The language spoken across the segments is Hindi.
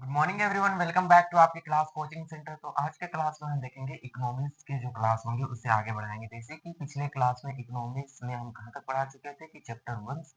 Good morning everyone, welcome back to आपकी क्लास कोचिंग सेंटर। तो आज के क्लास में हम देखेंगे इकोनॉमिक्स के जो क्लास होंगे उससे आगे बढ़ाएंगे। जैसे कि पिछले क्लास में इकोनॉमिक्स में हम कहाँ तक पढ़ा चुके थे कि चैप्टर 1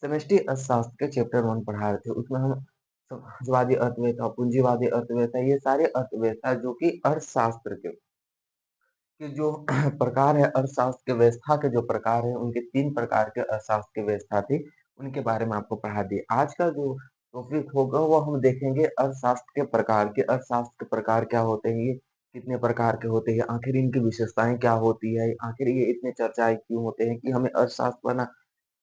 समष्टि अर्थशास्त्र के चैप्टर 1 पढ़ा रहे थे। उसमें हम समाजवादी अर्थव्यवस्था, पूंजीवादी अर्थव्यवस्था, ये सारे अर्थव्यवस्था जो कि अर्थशास्त्र के जो प्रकार है, अर्थशास्त्र के व्यवस्था के जो प्रकार है, उनके 3 प्रकार के अर्थशास्त्र की व्यवस्था थी, उनके बारे में आपको पढ़ा दिए। आज का जो टॉपिक होगा वो हम देखेंगे अर्थशास्त्र के प्रकार के। अर्थशास्त्र के प्रकार क्या होते हैं, ये कितने प्रकार के होते हैं, आखिर इनकी विशेषताएं क्या होती है, आखिर ये इतने चर्चाएं क्यों होते हैं, कि हमें अर्थशास्त्र पढ़ना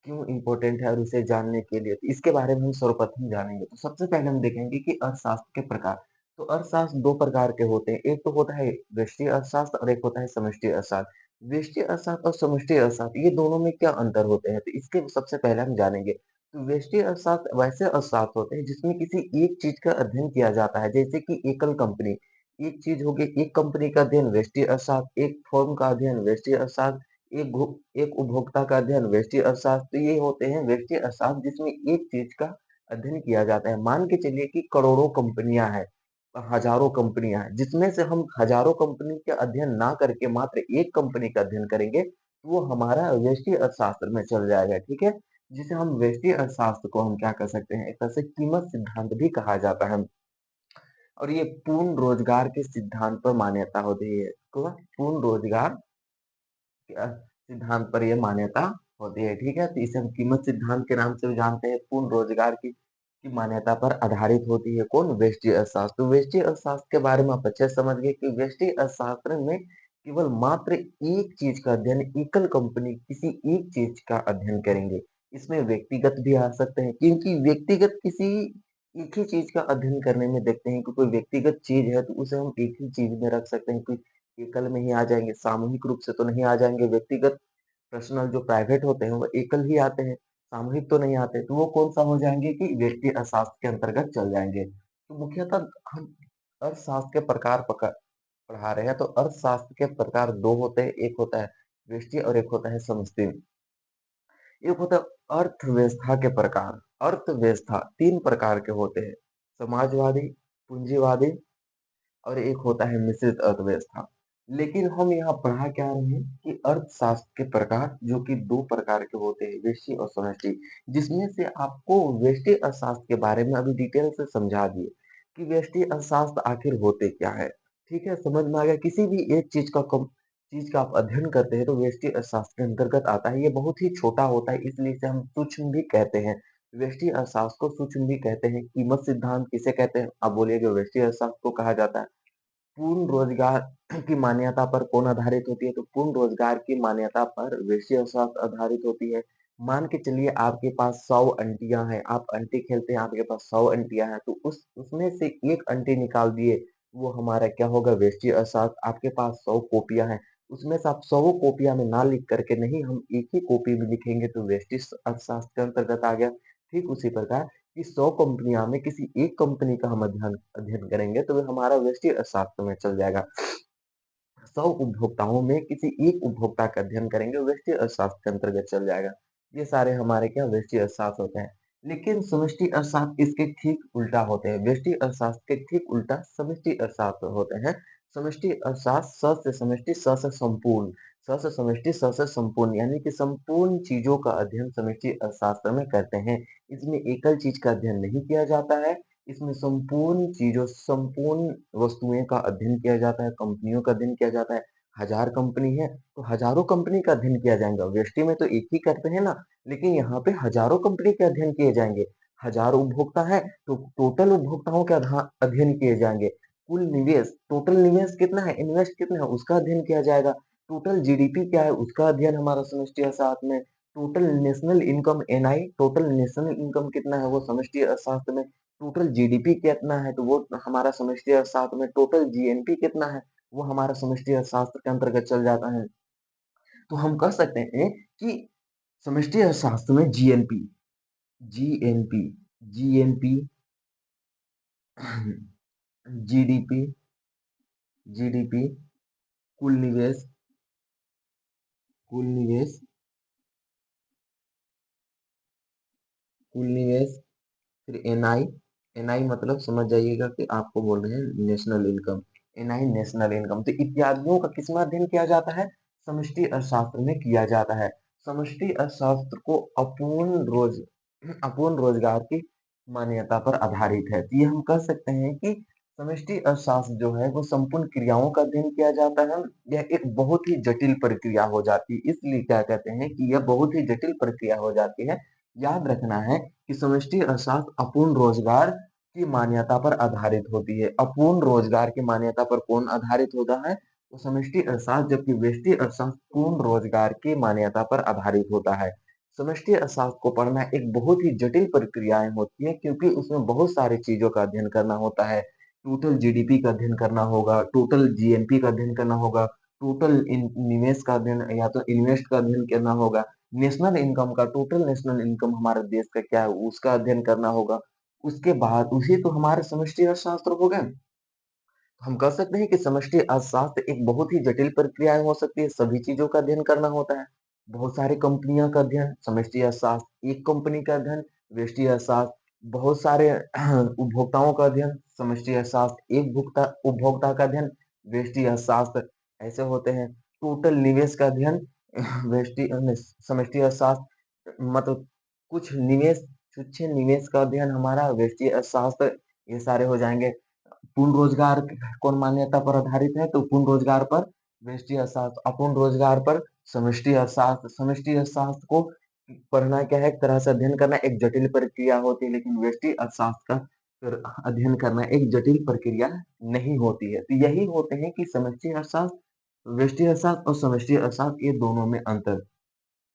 क्यों इम्पोर्टेंट है और उसे जानने के लिए, तो इसके बारे में हम सर्वप्रथम जानेंगे। तो सबसे पहले हम देखेंगे कि अर्थशास्त्र के प्रकार। तो अर्थशास्त्र 2 प्रकार के होते हैं, एक तो होता है व्यष्टि अर्थशास्त्र और एक होता है समष्टि अर्थशास्त्र। व्यष्टि अर्थशास्त्र और समष्टि अर्थशास्त्र, ये दोनों में क्या अंतर होते हैं, तो इसके सबसे पहले हम जानेंगे। तो व्यष्टि अर्थशास्त्र वैसे अर्थशास्त्र होते हैं जिसमें किसी एक चीज का अध्ययन किया जाता है, जैसे कि एकल कंपनी। एक चीज होगी, एक कंपनी का अध्ययन व्यष्टि अर्थशास्त्र, एक फर्म का अध्ययन व्यष्टि अर्थशास्त्र, एक उपभोक्ता का अध्ययन व्यष्टि अर्थशास्त्र। तो ये होते हैं व्यष्टि अर्थशास्त्र जिसमें एक चीज का अध्ययन किया जाता है। मान के चलिए कि करोड़ों कंपनियां हैं, हजारों कंपनियां हैं, जिसमें से हम हजारों कंपनी का अध्ययन ना करके मात्र एक कंपनी का अध्ययन करेंगे, तो वो हमारा व्यष्टि अर्थशास्त्र में चल जाएगा। ठीक है, जिसे हम व्यष्टि अर्थशास्त्र को हम क्या कर सकते हैं, एक तरह से कीमत सिद्धांत भी कहा जाता है। और ये पूर्ण रोजगार के सिद्धांत पर मान्यता होती है। तो पूर्ण रोजगार सिद्धांत पर यह मान्यता होती है। ठीक है, तो इसे हम कीमत सिद्धांत के नाम से भी जानते हैं। पूर्ण रोजगार की मान्यता पर आधारित होती है कौन, व्यष्टि अर्थशास्त्र। तो व्यष्टि अर्थशास्त्र के बारे में आप अच्छे से समझ गए कि व्यष्टि अर्थशास्त्र में केवल मात्र एक चीज का अध्ययन, एकल कंपनी किसी एक चीज का अध्ययन करेंगे। इसमें व्यक्तिगत भी आ सकते हैं, क्योंकि व्यक्तिगत किसी एक ही चीज का अध्ययन करने में देखते हैं कि कोई व्यक्तिगत चीज है तो उसे हम एक ही चीज में रख सकते हैं। कोई एकल में ही आ जाएंगे, सामूहिक रूप से तो नहीं आ जाएंगे। व्यक्तिगत पर्सनल जो प्राइवेट होते हैं वो एकल ही आते हैं, सामूहिक तो नहीं आते। तो वो कौन सा हो जाएंगे कि व्यक्ति अर्थशास्त्र के अंतर्गत चल जाएंगे। तो मुख्यतः हम अर्थशास्त्र के प्रकार पढ़ा रहे हैं। तो अर्थशास्त्र के प्रकार दो होते हैं, एक होता है व्यष्टि और एक होता है समष्टि। एक होता है अर्थव्यवस्था के प्रकार। अर्थव्यवस्था तीन प्रकार के होते हैं, समाजवादी, पूंजीवादी और एक होता है मिश्रित अर्थव्यवस्था। लेकिन हम यहाँ पढ़ा क्या रहे हैं कि अर्थशास्त्र के प्रकार जो कि दो प्रकार के होते हैं, व्यष्टि और समष्टि, जिसमें से आपको व्यष्टि अर्थशास्त्र के बारे में अभी डिटेल से समझा दिए कि व्यष्टि अर्थशास्त्र आखिर होते क्या है। ठीक है, समझ में आ गया। किसी भी एक चीज का आप अध्ययन करते हैं तो व्यष्टि अर्थशास्त्र के अंतर्गत आता है। ये बहुत ही छोटा होता है, इसलिए इसे हम सूक्ष्म भी कहते हैं। व्यष्टि अर्थशास्त्र को सूक्ष्म भी कहते हैं। कीमत सिद्धांत किसे कहते हैं, आप बोलिएगा व्यष्टि अर्थशास्त्र को कहा जाता है। पूर्ण रोजगार की मान्यता पर कौन आधारित होती है, तो पूर्ण रोजगार की मान्यता पर वैश्य अर्थशास्त्र आधारित होती है। मान के चलिए आपके पास 100 अंटियां हैं, आप अंटे खेलते हैं, आपके पास 100 अंटियां हैं, तो उसमें से एक अंटी निकाल दिए, वो हमारा क्या होगा, वैश्य अर्थशास्त्र। आपके पास 100 कॉपियां हैं, उसमें से आप 100 कॉपियां में ना लिख करके नहीं, हम एक ही कॉपी में लिखेंगे तो वैश्य अर्थशास्त्र के अंतर्गत आ गया। ठीक उसी प्रकार कि 100 कंपनियां में किसी एक कंपनी का हम अध्ययन अध्ययन करेंगे तो वो हमारा व्यष्टि अर्थशास्त्र में चल जाएगा। 100 उपभोक्ताओं में किसी एक उपभोक्ता का अध्ययन करेंगे, व्यष्टि अर्थशास्त्र के अंतर्गत चल जाएगा। ये सारे हमारे क्या व्यष्टि अर्थशास्त्र होते हैं। लेकिन समष्टि अर्थशास्त्र इसके ठीक उल्टा होते हैं। व्यष्टि अर्थशास्त्र के ठीक उल्टा समष्टि अर्थशास्त्र होते हैं। समष्टि अर्थशास्त्र स से समष्टि, स से संपूर्ण, स से समष्टि, स से संपूर्ण, यानी कि संपूर्ण चीजों का अध्ययन समष्टि अर्थशास्त्र में करते हैं। इसमें एकल चीज का अध्ययन नहीं किया जाता है, इसमें संपूर्ण चीजों, संपूर्ण वस्तुएं का अध्ययन किया जाता है, कंपनियों का अध्ययन किया जाता है। 1000 कंपनी है तो हजारों कंपनी का अध्ययन किया जाएगा। व्यष्टि में तो एक ही करते हैं ना, लेकिन यहाँ पे हजारों कंपनी के अध्ययन किए जाएंगे। 1000 उपभोक्ता है तो टोटल उपभोक्ताओं के अध्ययन किए जाएंगे। कुल निवेश, टोटल निवेश कितना है, इन्वेस्ट कितना है, उसका अध्ययन किया जाएगा। टोटल जीडीपी क्या है, उसका अध्ययन हमारा समष्टि अर्थशास्त्र में। Total national income NI, total national income कितना है वो समष्टि अर्थशास्त्र में। टोटल जीडीपी कितना है तो वो हमारा समष्टि अर्थशास्त्र में। टोटल जीएनपी कितना है वो हमारा समष्टि अर्थशास्त्र के अंतर्गत चल जाता है। तो हम कह सकते हैं कि समष्टि अर्थशास्त्र में GNP, GNP, GNP, GDP, GDP, कुल निवेश, कुल निवेश, कुल निवेश, फिर एनआई, एनआई मतलब समझ जाइएगा कि आपको बोल रहे हैं national income. NI national income, तो इत्यादियों का किसमें अध्ययन किया जाता है? समष्टि अर्थशास्त्र में किया जाता है। समष्टि अर्थशास्त्र को अपूर्ण रोजगार की मान्यता पर आधारित है। तो ये हम कह सकते हैं कि समष्टि अर्थशास्त्र जो है वो संपूर्ण क्रियाओं का अध्ययन किया जाता है। यह एक बहुत ही जटिल प्रक्रिया हो जाती है, इसलिए क्या कहते हैं कि यह बहुत ही जटिल प्रक्रिया हो जाती है। याद रखना है कि समष्टि अर्थशास्त्र अपूर्ण रोजगार की मान्यता पर आधारित होती है। अपूर्ण रोजगार की मान्यता पर कौन आधारित होता है? तो समष्टि अर्थशास्त्र, जबकि व्यष्टि अर्थशास्त्र पूर्ण रोजगार की मान्यता पर आधारित होता है। समष्टि अर्थशास्त्र को पढ़ना एक बहुत ही जटिल प्रक्रियाएं होती है, क्योंकि उसमें बहुत सारी चीजों का अध्ययन करना होता है। टोटल जीडीपी का अध्ययन करना होगा, टोटल जीएनपी का अध्ययन करना होगा, टोटल निवेश का अध्ययन या तो इन्वेस्ट का अध्ययन करना होगा, नेशनल इनकम का, टोटल नेशनल इनकम हमारे देश का क्या है उसका अध्ययन करना होगा। उसके बाद उसी तो हमारे समष्टि अर्थशास्त्र हो गए। हम कह सकते हैं कि समष्टि अर्थशास्त्र एक बहुत ही जटिल प्रक्रियाएं हो सकती है, सभी चीजों का अध्ययन करना होता है। बहुत सारी कंपनियों का अध्ययन समष्टि अर्थशास्त्र, एक कंपनी का अध्ययन व्यष्टि अर्थशास्त्र, बहुत सारे उपभोक्ताओं का अध्ययन समष्टि अर्थशास्त्र, एक भुगता उपभोक्ता का अध्ययन व्यष्टि अर्थशास्त्र, ऐसे होते हैं। टोटल निवेश का अध्ययन व्यष्टि समष्टि अर्थशास्त्र, मतलब कुछ निवेश, तुच्छ निवेश का अध्ययन हमारा व्यष्टि अर्थशास्त्र, ये सारे हो जाएंगे। पूर्ण रोजगार कौन मान्यता पर आधारित है? तो पूर्ण रोजगार पर व्यष्टि अर्थशास्त्र, अपूर्ण रोजगार पर समष्टि अर्थशास्त्र। समष्टि अर्थशास्त्र को पढ़ना क्या है? एक तरह से अध्ययन करना एक जटिल प्रक्रिया होती है, लेकिन व्यष्टि अर्थशास्त्र का फिर अध्ययन करना एक जटिल प्रक्रिया नहीं होती है। तो यही होते हैं कि समष्टि अर्थशास्त्र, व्यष्टि अर्थशास्त्र और समष्टि अर्थशास्त्र, ये दोनों में अंतर।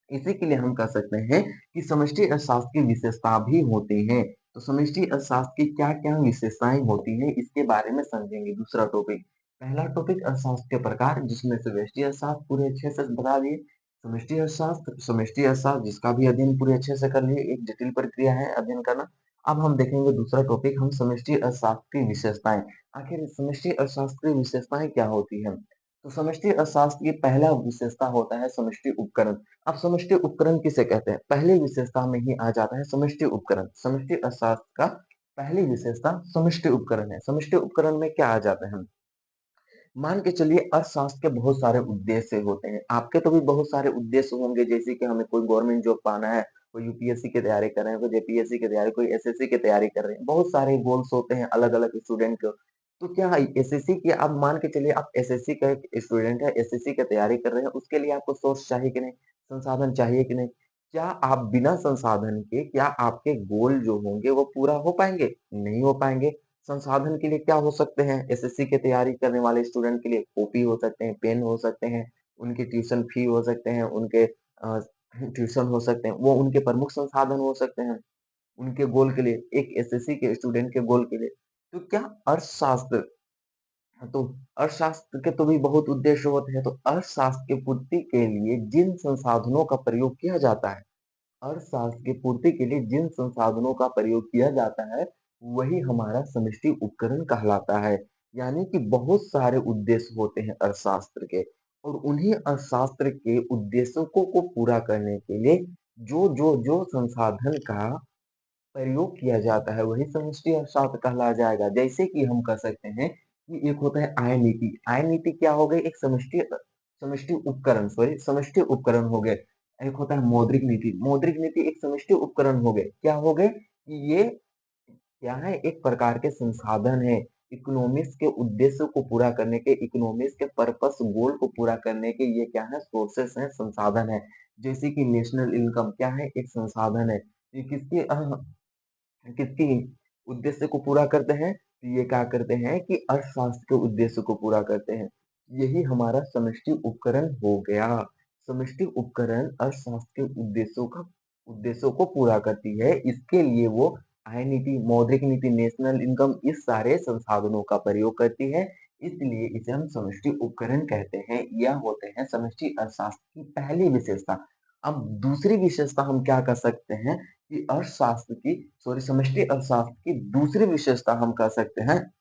इसी के लिए हम कह सकते हैं कि समष्टि अर्थशास्त्र की विशेषता भी होती हैं। तो समष्टि अर्थशास्त्र की क्या-क्या विशेषताएं होती हैं, इसके बारे में समझेंगे। दूसरा टॉपिक, पहला टॉपिक अर्थशास्त्र के प्रकार, जिसमें से व्यष्टि अर्थशास्त्र पूरे अच्छे से बता दिए। समष्टि अर्थशास्त्र जिसका भी अध्ययन पूरे अच्छे से कर लिए, एक जटिल प्रक्रिया है अध्ययन करना। अब हम देखेंगे दूसरा टॉपिक, हम समष्टि अर्थशास्त्र की विशेषताएं। आखिर समष्टि अर्थशास्त्र की विशेषताएं क्या होती हैं? तो समष्टि अर्थशास्त्र की पहला विशेषता होता है समष्टि उपकरण। अब समष्टि उपकरण किसे कहते हैं? पहली विशेषता में ही आ जाता है समष्टि उपकरण। समष्टि अर्थशास्त्र का पहली विशेषता समष्टि उपकरण है। समष्टि उपकरण में क्या आ जाता है? मान के चलिए अर्थशास्त्र के बहुत सारे उद्देश्य होते हैं। आपके तो भी बहुत सारे उद्देश्य होंगे, जैसे कि हमें कोई गवर्नमेंट जॉब पाना है, कोई यूपीएससी की तैयारी कर रहे हैं, कोई जेपीएससी की तैयारी, कोई एसएससी की तैयारी कर रहे हैं। बहुत सारे गोल्स होते हैं अलग-अलग स्टूडेंट के। तो क्या एसएससी की, आप मान के चलिए आप एसएससी का एक स्टूडेंट है, एसएससी की तैयारी कर रहे हैं, उसके लिए आपको सोर्स चाहिए कि नहीं? संसाधन चाहिए कि नहीं? क्या आप बिना संसाधन के, क्या आपके गोल जो होंगे वो पूरा हो पाएँगे? नहीं हो पाएँगे। संसाधन के लिए क्या हो सकते हैं? एसएससी की तैयारी करने वाले स्टूडेंट के लिए कॉपी हो सकते हैं, पेन हो सकते हैं, उनके ट्यूशन फी हो सकते हैं, उनके ट्यूशन हो सकते हैं, वो उनके प्रमुख संसाधन हो सकते हैं, उनके गोल के लिए, एक एसएससी के स्टूडेंट के गोल के लिए। तो क्या अर्थशास्त्र, तो अर्थशास्त्र के तो भी बहुत उद्देश्य होते हैं, तो अर्थशास्त्र की पूर्ति के लिए जिन संसाधनों का प्रयोग किया जाता है, अर्थशास्त्र की पूर्ति के लिए जिन संसाधनों का प्रयोग किया जाता है, वही हमारा समष्टि उपकरण कहलाता है। यानी कि बहुत सारे उद्देश्य होते हैं अर्थशास्त्र के, और उन्हीं अर्थशास्त्र के उद्देश्यों को पूरा करने के लिए जो संसाधन का प्रयोग किया जाता है, वही समष्टि अर्थशास्त्र कहलाया जाएगा। जैसे कि हम कह सकते हैं कि एक होता है आय नीति। आय नीति क्या हो गई? एक समष्टि उपकरण, सॉरी समष्टि उपकरण हो गए। एक होता है मौद्रिक नीति। मौद्रिक नीति एक समष्टि उपकरण हो गए। क्या हो गए? कि ये क्या है? एक प्रकार के संसाधन है। इकोनॉमिक्स के उद्देश्य को पूरा करने के, इकोनॉमिक्स के पर्पस गोल को पूरा करने के, ये क्या है? सोर्सेस हैं, संसाधन है। जैसे कि नेशनल इनकम क्या है? एक संसाधन है। ये किसकी उद्देश्य को पूरा करते हैं? तो ये क्या करते हैं कि अर्थशास्त्र के उद्देश्य को पूरा करते हैं। यही हमारा समष्टि उपकरण हो गया। समष्टि उपकरण अर्थशास्त्र के उद्देश्यों को पूरा करती है। इसके लिए वो आय नीति, मौद्रिक नीति, नेशनल इनकम, इस सारे संसाधनों का प्रयोग करती है। इसलिए इसे हम समष्टि उपकरण कहते हैं। यह होते हैं समष्टि अर्थशास्त्र की पहली विशेषता। अब दूसरी विशेषता हम क्या कर सकते हैं कि समष्टि अर्थशास्त्र की दूसरी विशेषता हम कह सकते हैं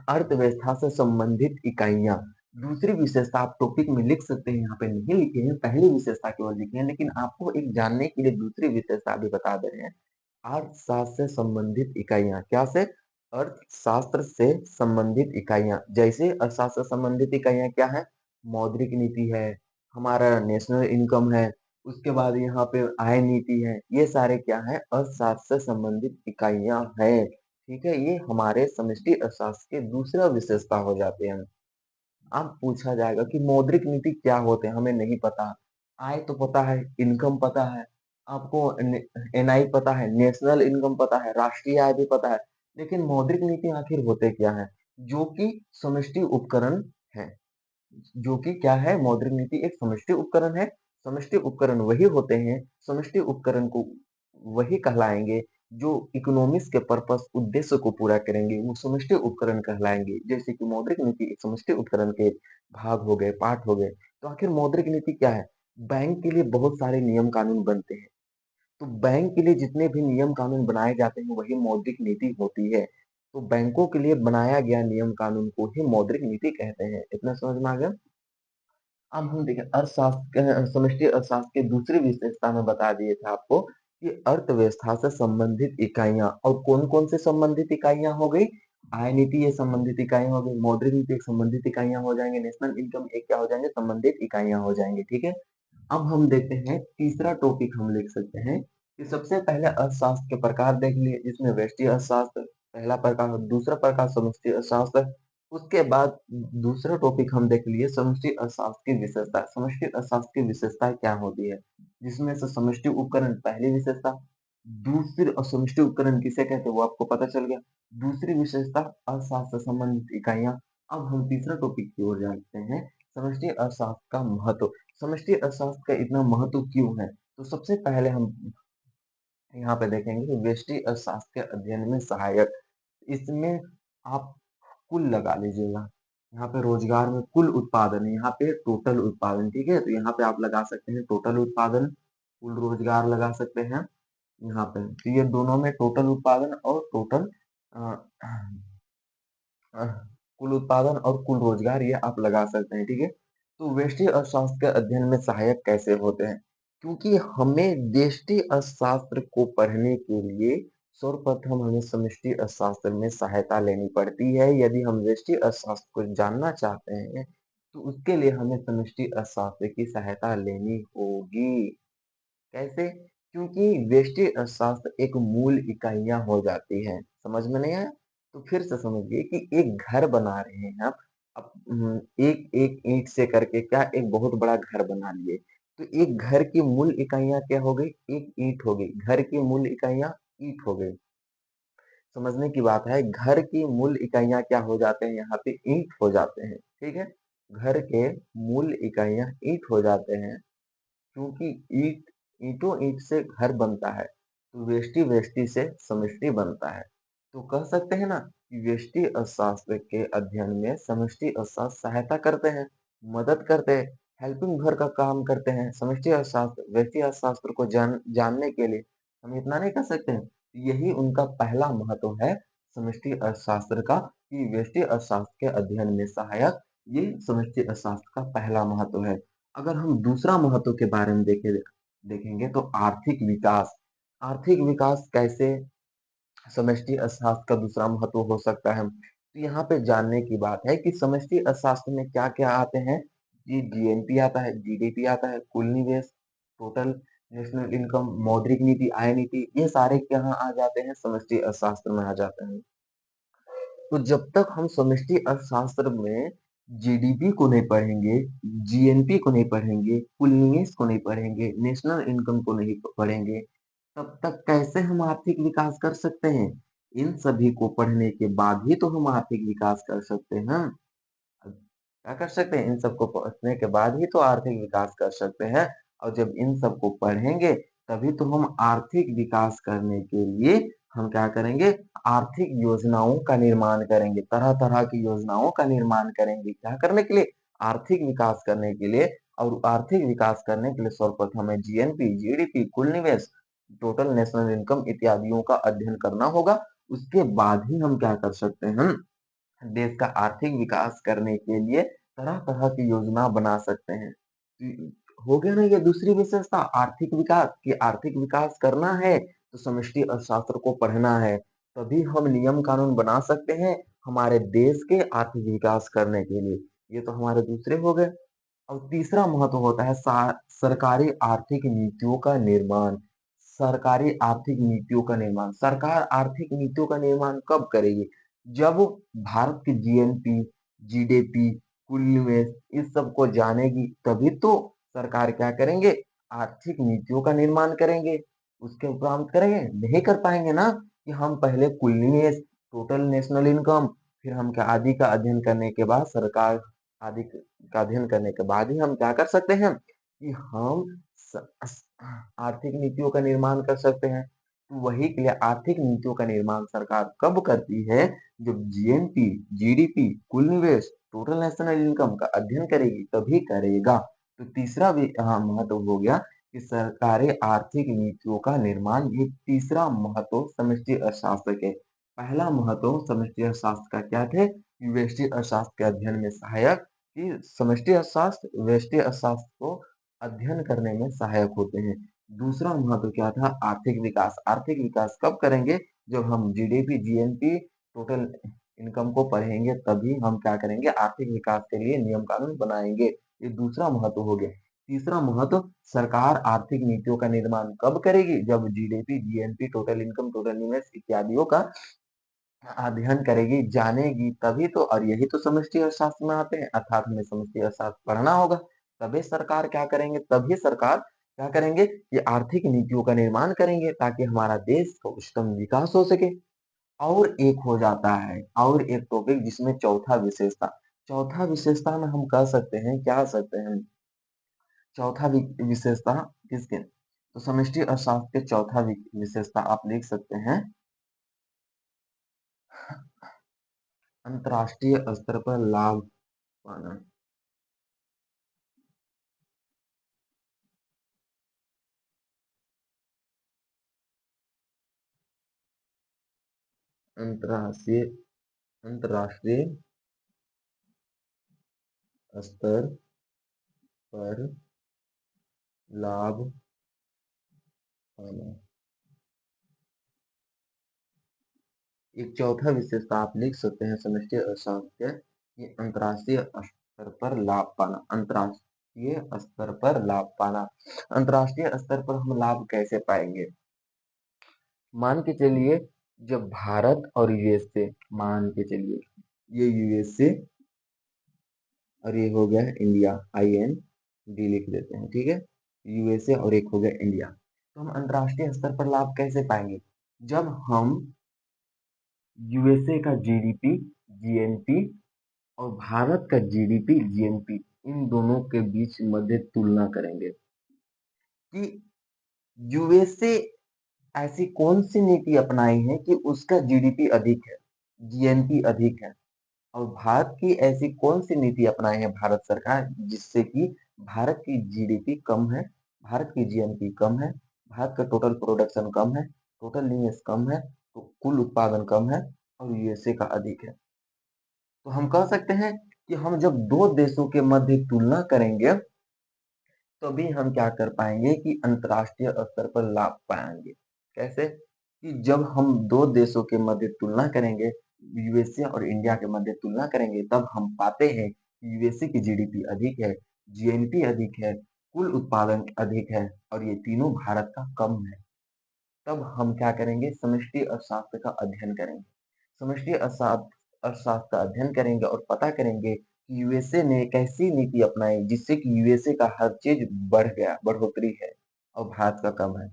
अर्थव्यवस्था से संबंधित इकाइयां। दूसरी विशेषता आप टॉपिक में लिख सकते हैं, यहाँ पे नहीं लिखे हैं, पहली विशेषता केवल लिखे हैं, लेकिन आपको एक जानने के लिए दूसरी विशेषता भी बता दे रहे हैं। अर्थशास्त्र से संबंधित इकाइयाँ, क्या से? अर्थशास्त्र से संबंधित इकाइयाँ। जैसे अर्थशास्त्र से संबंधित इकाइयाँ क्या हैं? मौद्रिक नीति है, हमारा नेशनल इनकम है, उसके बाद यहाँ पे आय नीति है, ये सारे क्या हैं? अर्थशास्त्र से संबंधित इकाइयाँ हैं। ठीक है? ये हमारे समष्टि अर्थशास्त्र के दूसरा विशेषता हो जाते हैं। अब पूछा जाएगा कि मौद्रिक नीति क्या होते हैं? हमें नहीं पता। आय तो पता है, इनकम पता है, आपको एनआई पता है, नेशनल इनकम पता है, राष्ट्रीय आय भी पता है। लेकिन मौद्रिक नीति आखिर होते क्या हैं? जो कि समष्टि उपकरण है। जो कि क्या है? मौद्रिक नीति एक समष्टि उपकरण है। समष्टि उपकरण वही होते हैं, समष्टि उपकरण को वही कहलाएँगे जो इकोनॉमिक्स के पर्पस उद्देश्य को पूरा करेंगे, वो समष्टि उपकरण कहलाएँगे। जैसे कि मौद्रिक नीति एक समष्टि उपकरण के भाग हो गए, पार्ट हो गए। तो आखिर मौद्रिक नीति क्या है? बैंक के लिए बहुत सारे नियम कानून बनते हैं। तो बैंक के लिए जितने भी नियम कानून बनाए जाते हैं, वही मौद्रिक नीति होती है। तो बैंकों के लिए बनाया गया नियम कानून को ही मौद्रिक नीति कहते हैं। इतना समझ में आ गया? अब हम देखें समष्टि अर्थशास्त्र की दूसरी विशेषता में बता दिए थे आपको कि अर्थव्यवस्था से संबंधित इकाइयाँ और कौन-कौन से संबंधित इकाइयाँ हो गई? आय नीति ये संबंधित इकाइयाँ हो गई, मौद्रिक नीति एक संबंधित इकाइयाँ हो जाएँगे, नेशनल इनकम एक क्या हो जाएँगे? संबंधित इकाइयाँ हो जाएँगे, ठीक है? अब हम देखते हैं तीसरा टॉपिक हम लिख सकते हैं कि सबसे पहले अर्थशास्त्र के प्रकार देख लिए जिसमें व्यष्टि अर्थशास्त्र पहला प्रकार, दूसरा प्रकार समष्टि अर्थशास्त्र, उसके बाद दूसरा टॉपिक हम देख लिए समष्टि अर्थशास्त्र की विशेषता। समष्टि अर्थशास्त्र की विशेषताएं क्या होती है? जिसमें से समष्टि उपकरण पहली विशेषता, दूसरी असमष्टि उपकरण किसे कहते हैं वो आपको पता चल गया। दूसरी विशेषता अर्थशास्त्र से संबंधित इकाइयां। अब हम तीसरा टॉपिक की ओर जानते हैं, समष्टि अर्थशास्त्र का महत्व। समष्टि अर्थशास्त्र का इतना महत्व क्यों है? तो सबसे पहले हम यहाँ पे देखेंगे कि व्यष्टि अर्थशास्त्र के अध्ययन में सहायक। इसमें आप कुल लगा लीजिएगा। यहाँ पे रोजगार में कुल उत्पादन, यहाँ पे टोटल उत्पादन, ठीक है? तो यहाँ पे आप लगा सकते हैं टोटल उत्पादन, कुल रोजगार लगा सकते हैं यहाँ पे। तो ये दोनों में टोटल उत्पादन और टोटल अ, अ, कुल उत्पादन और कुल रोजगार ये आप लगा सकते हैं, ठीक है? तो व्यष्टि अर्थशास्त्र के अध्ययन में सहायक कैसे होते हैं? क्योंकि हमें व्यष्टि अर्थशास्त्र को पढ़ने के लिए सर्वप्रथम हमें समष्टि अर्थशास्त्र में सहायता लेनी पड़ती है। यदि हम व्यष्टि अर्थशास्त्र को जानना चाहते हैं, तो उसके लिए हमें समष्टि अर्थशास्त्र की सहायता लेनी होगी। कैसे? क्योंकि व्यष्टि अर्थशास्त्र एक मूल इकाइयाँ हो जाती हैं। समझ में नहीं आया? तो फिर से समझिए कि एक घर बना रहे हैं आप। एक-एक ईंट से करके क्या एक बहुत बड़ा घर बना लिए। तो एक घर की मूल इकाइयाँ क्या हो गई? एक ईंट हो गई। घर की मूल इकाइयाँ ईंट हो गई। समझने की बात है, घर की मूल इकाइयाँ क्या हो जाते हैं यहाँ पे? ईंट हो जाते हैं। ठीक है? घर के मूल इकाइयाँ ईंट हो जाते हैं। क्योंकि ईंटों ईंट से घर बनता है, तो व्यष्टि व्यष्टि से समष्टि बनता है। तो कह सकते हैं ना कि व्यष्टि अर्थशास्त्र के अध्ययन में समष्टि अर्थशास्त्र सहायता करते हैं, मदद करते हैं, हेल्पिंग भर का काम करते हैं। समष्टि अर्थशास्त्र व्यष्टि अर्थशास्त्र को जानने के लिए हम इतना नहीं कर सकते हैं। यही उनका पहला महत्व है समष्टि अर्थशास्त्र का कि व्यष्टि अर्थशास्त्र के अध्ययन में सहायक, ये समष्टि अर्थशास्त्र का पहला महत्व है। अगर हम दूसरा महत्व के बारे में देखेंगे तो आर्थिक विकास। आर्थिक विकास कैसे समष्टि अर्थशास्त्र का दूसरा महत्व हो सकता है? तो यहाँ पे जानने की बात है कि समष्टि अर्थशास्त्र में क्या-क्या आते हैं? जी जीएनपी आता है, जीडीपी आता है, कुल निवेश, टोटल नेशनल इनकम, मौद्रिक नीति, आय नीति, ये सारे कहाँ आ जाते हैं? समष्टि अर्थशास्त्र में आ जाते हैं। तो जब तक हम समष्टि अर्थशास्त्र में जीडीपी को नहीं पढ़ेंगे, जीएनपी को नहीं पढ़ेंगे, कुल निवेश को नहीं पढ़ेंगे, नेशनल इनकम को नहीं पढ़ेंगे, तब तक कैसे हम आर्थिक विकास कर सकते हैं? इन सभी को पढ़ने के बाद ही तो हम आर्थिक विकास कर सकते हैं। क्या कर सकते हैं? इन सबको पढ़ने के बाद ही तो आर्थिक विकास कर सकते हैं और जब इन सबको पढ़ेंगे तभी तो हम आर्थिक विकास करने के लिए हम क्या करेंगे? आर्थिक योजनाओं का निर्माण करेंगे, तरह-तरह की योजनाओं का निर्माण करेंगे। क्या करने के लिए? आर्थिक विकास करने के लिए और आर्थिक विकास करने के लिए सर्वप्रथम हमें जीएनपी, जीडीपी, कुल निवेश, टोटल नेशनल इनकम इत्यादियों का अध्ययन करना होगा। उसके बाद ही हम क्या कर सकते हैं? देश का आर्थिक विकास करने के लिए तरह-तरह की योजना बना सकते हैं। हो गया ना ये दूसरी विशेषता आर्थिक विकास कि आर्थिक विकास करना है तो समष्टि अर्थशास्त्र को पढ़ना है, तभी हम नियम कानून बना सकते हैं हमारे देश के आर्थिक विकास करने के लिए। ये तो हमारे दूसरे हो गए। और तीसरा महत्व होता है सरकारी आर्थिक नीतियों का निर्माण। सरकारी आर्थिक नीतियों का निर्माण। सरकार आर्थिक नीतियों का निर्माण कब करेगी? जब भारत की जीएनपी, जीडीपी, कुल निवेश इस सब को जानेगी तभी तो सरकार क्या करेंगे? आर्थिक नीतियों का निर्माण करेंगे। उसके उपरांत करेंगे? नहीं कर पाएंगे ना कि हम पहले कुल निवेश, टोटल नेशनल इनकम, फिर हम क्या आदि का अध्ययन करने के बाद सरकार आदि का अध्ययन करने के बाद ही हम क्या कर सकते हैं कि हम आर्थिक नीतियों का निर्माण कर सकते हैं। तो वही के लिए आर्थिक नीतियों का निर्माण सरकार कब करती है? जब जीएनपी, जीडीपी, कुल निवेश, टोटल नेशनल इनकम का अध्ययन करेगी तभी करेगा। तो तीसरा भी महत्व हो गया कि सरकारें आर्थिक नीतियों का निर्माण। ये तीसरा महत्व समष्टि अर्थशास्त्र के। पहला महत्व समष्टि अर्थशास्त्र का क्या थे? व्यष्टि अर्थशास्त्र के अध्ययन में सहायक, कि समष्टि अर्थशास्त्र व्यष्टि अर्थशास्त्र को अध्ययन करने में सहायक होते हैं। दूसरा महत्व क्या था? आर्थिक विकास। आर्थिक विकास कब करेंगे? जब हम जीडीपी, जीएनपी, टोटल इनकम को पढ़ेंगे तभी हम क्या करेंगे? आर्थिक विकास के लिए नियम कानून बनाएंगे। ये दूसरा महत्व हो गया। तीसरा महत्व, सरकार आर्थिक नीतियों का निर्माण कब करेगी? जब GDP, GNP, total income, total निवेश इत्यादियों का अध्ययन करेगी, जानेगी तभी तो। और यही तो समष्टि अर्थशास्त्र में आते हैं, अर्थात हमें समष्टि अर्थशास्त्र पढ़ना होगा। तभी सरकार क्या करेंगे? तभी सरकार क्या करेंगे? ये आर्थिक नीतियों का निर्माण करेंगे ताकि हमारा देश का उच्चतम विकास हो सके। और एक हो जाता है और एक टॉपिक जिसमें चौथा विशेषता। चौथा विशेषता में हम कह सकते हैं, क्या सकते हैं? चौथा विशेषता किसके? तो समष्टि अर्थशास्त्र के चौथा विशेषता आप लिख सकते हैं, अंतरराष्ट्रीय स्तर पर लाभ पाना। अंतरराष्ट्रीय अंतरराष्ट्रीय स्तर पर लाभ पाना। एक चौथा विशेषता आप लिख सकते हैं समष्टि अर्थशास्त्र के, ये अंतरराष्ट्रीय स्तर पर लाभ पाना। अंतरराष्ट्रीय स्तर पर लाभ पाना। अंतरराष्ट्रीय स्तर पर हम लाभ कैसे पाएंगे? मान के चलिए, जब भारत और यूएसए, मान के चलिए ये यूएसए और ये हो गया इंडिया, आई एन डी लिख देते हैं, ठीक है। यूएसए और एक हो गया इंडिया। तो हम अंतरराष्ट्रीय स्तर पर लाभ कैसे पाएंगे? जब हम यूएसए का जीडीपी, जीएनपी और भारत का जीडीपी, जीएनपी, इन दोनों के बीच मध्य तुलना करेंगे कि यूएसए ऐसी कौन सी नीति अपनाई है कि उसका जीडीपी अधिक है, जीएनपी अधिक है, और भारत की ऐसी कौन सी नीति अपनाई है भारत सरकार जिससे कि भारत की जीडीपी कम है, भारत की जीएनपी कम है, भारत का टोटल प्रोडक्शन कम है, टोटल निवेश कम है, तो कुल उत्पादन कम है और यूएसए का अधिक है। तो हम कह सकते हैं कि हम जब दो देशों के मध्य तुलना करेंगे तभी हम क्या कर पाएंगे कि अंतरराष्ट्रीय स्तर पर लाभ पाएंगे। कैसे? कि जब हम दो देशों के मध्य तुलना करेंगे, यूएसए और इंडिया के मध्य तुलना करेंगे, तब हम पाते हैं कि यूएसए की जीडीपी अधिक है, जीएनपी अधिक है, कुल उत्पादन अधिक है और ये तीनों भारत का कम है। तब हम क्या करेंगे? समष्टि अर्थशास्त्र का अध्ययन करेंगे। समष्टि अर्थशास्त्र का अध्ययन करेंगे और पता करेंगे कि यूएसए ने कैसी नीति अपनाई जिससे कि यूएसए का हर चीज बढ़ गया, बढ़ोतरी है, और भारत का कम है।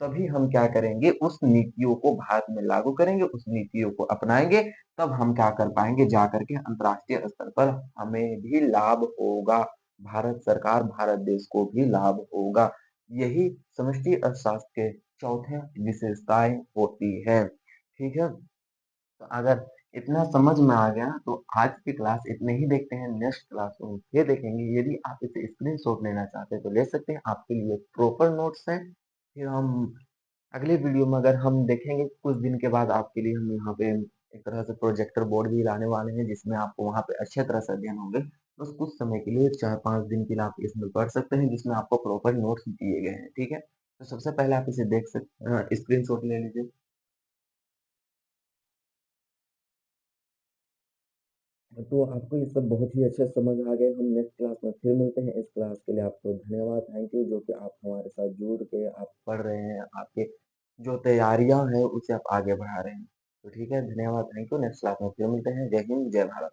तभी हम क्या करेंगे? उस नीतियों को भारत में लागू करेंगे, उस नीतियों को अपनाएंगे, तब हम क्या कर पाएंगे? जा करके अंतरराष्ट्रीय स्तर पर हमें भी लाभ होगा, भारत सरकार, भारत देश को भी लाभ होगा। यही समष्टि अर्थशास्त्र के चौथे विशेषताएं होती है, ठीक है। तो अगर इतना समझ में आ गया तो आज की क्लास इतने ही देखते हैं। नेक्स्ट क्लास में फिर देखेंगे। यदि आप इसे स्क्रीनशॉट लेना चाहते हैं तो ले सकते हैं, आपके लिए प्रॉपर नोट्स हैं। फिर हम अगले वीडियो में अगर हम देखेंगे कुछ दिन के बाद, आपके लिए हम यहाँ पे एक तरह से प्रोजेक्टर बोर्ड भी लाने वाले हैं जिसमें आपको वहाँ पे अच्छे तरह से अध्ययन होंगे। बस कुछ समय के लिए 4-5 दिन के लिए आप इसमें पढ़ सकते हैं जिसमें आपको प्रॉपर नोट्स दिए गए हैं, ठीक है। तो सबसे पहले आप इसे देख स्क्रीनशॉट ले लीजिए। तो आपको ये सब बहुत ही अच्छे से समझ आ गए। हम नेक्स्ट क्लास में फिर मिलते हैं। इस क्लास के लिए आपको धन्यवाद, थैंक यू जो कि आप हमारे साथ जुड़ के आप पढ़ रहे हैं, आपके जो तैयारियाँ हैं उसे आप आगे बढ़ा रहे हैं। तो ठीक है, धन्यवाद, थैंक यू। नेक्स्ट क्लास में फिर मिलते हैं। जय हिंद, जय भारत।